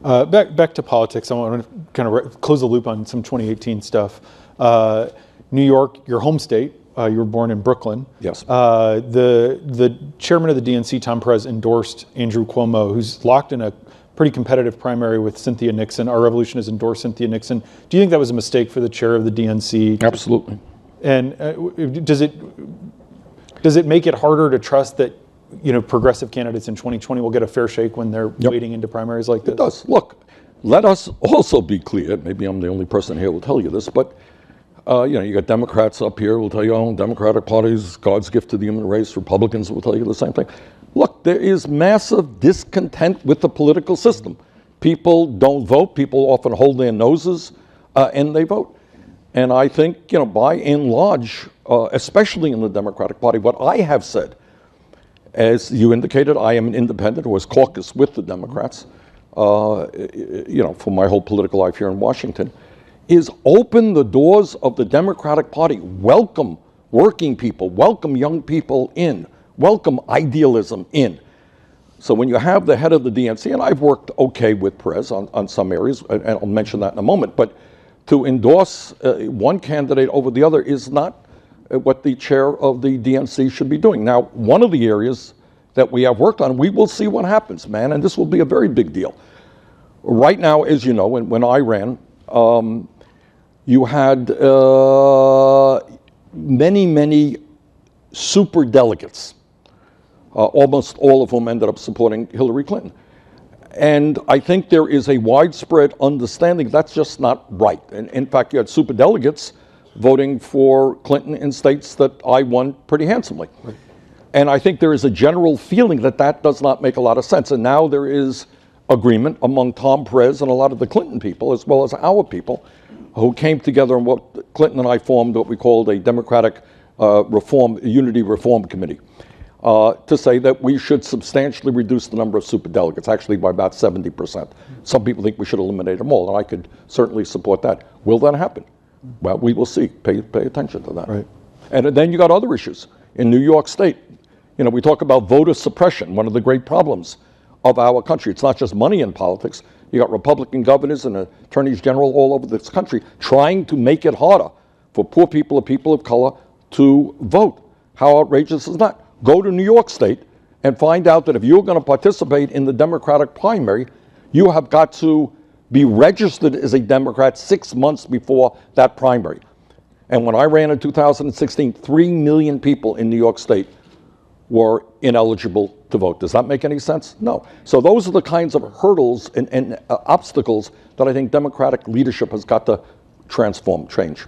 Back to politics. I want to kind of close the loop on some 2018 stuff. New York, your home state. You were born in Brooklyn. Yes. The chairman of the DNC, Tom Perez, endorsed Andrew Cuomo, who's locked in a pretty competitive primary with Cynthia Nixon. Our Revolution has endorsed Cynthia Nixon. Do you think that was a mistake for the chair of the DNC? Absolutely. And does it make it harder to trust that progressive candidates in 2020 will get a fair shake when they're wading into primaries like this? It does. Look, let us also be clear. Maybe I'm the only person here who will tell you this, but you got Democrats up here who will tell you, oh, Democratic Party is God's gift to the human race. Republicans will tell you the same thing. Look, there is massive discontent with the political system. People don't vote. People often hold their noses and they vote. And I think, by and large, especially in the Democratic Party, what I have said, as you indicated, I am an independent who has caucused with the Democrats, for my whole political life here in Washington, is open the doors of the Democratic Party. Welcome working people, welcome young people in, welcome idealism in. So when you have the head of the DNC, and I've worked okay with Perez on some areas, and I'll mention that in a moment, but to endorse one candidate over the other is not what the chair of the DNC should be doing. Now, one of the areas that we have worked on, we will see what happens, man, and this will be a very big deal. Right now, as you know, when I ran, you had many super delegates, almost all of whom ended up supporting Hillary Clinton. And I think there is a widespread understanding that's just not right. And in fact, you had super delegates voting for Clinton in states that I won pretty handsomely. Right. And I think there is a general feeling that that does not make a lot of sense. And now there is agreement among Tom Perez and a lot of the Clinton people, as well as our people, who came together and what Clinton and I formed what we called a Democratic Unity Reform Committee, to say that we should substantially reduce the number of superdelegates, actually by about 70%. Some people think we should eliminate them all, and I could certainly support that. Will that happen? Well, we will see. Pay attention to that. Right. And then you got other issues. In New York State, we talk about voter suppression, one of the great problems of our country. It's not just money in politics. You got Republican governors and attorneys general all over this country trying to make it harder for poor people or people of color to vote. How outrageous is that? Go to New York State and find out that if you're going to participate in the Democratic primary, you have got to be registered as a Democrat 6 months before that primary. And when I ran in 2016, 3 million people in New York State were ineligible to vote. Does that make any sense? No. So those are the kinds of hurdles and obstacles that I think Democratic leadership has got to transform, change.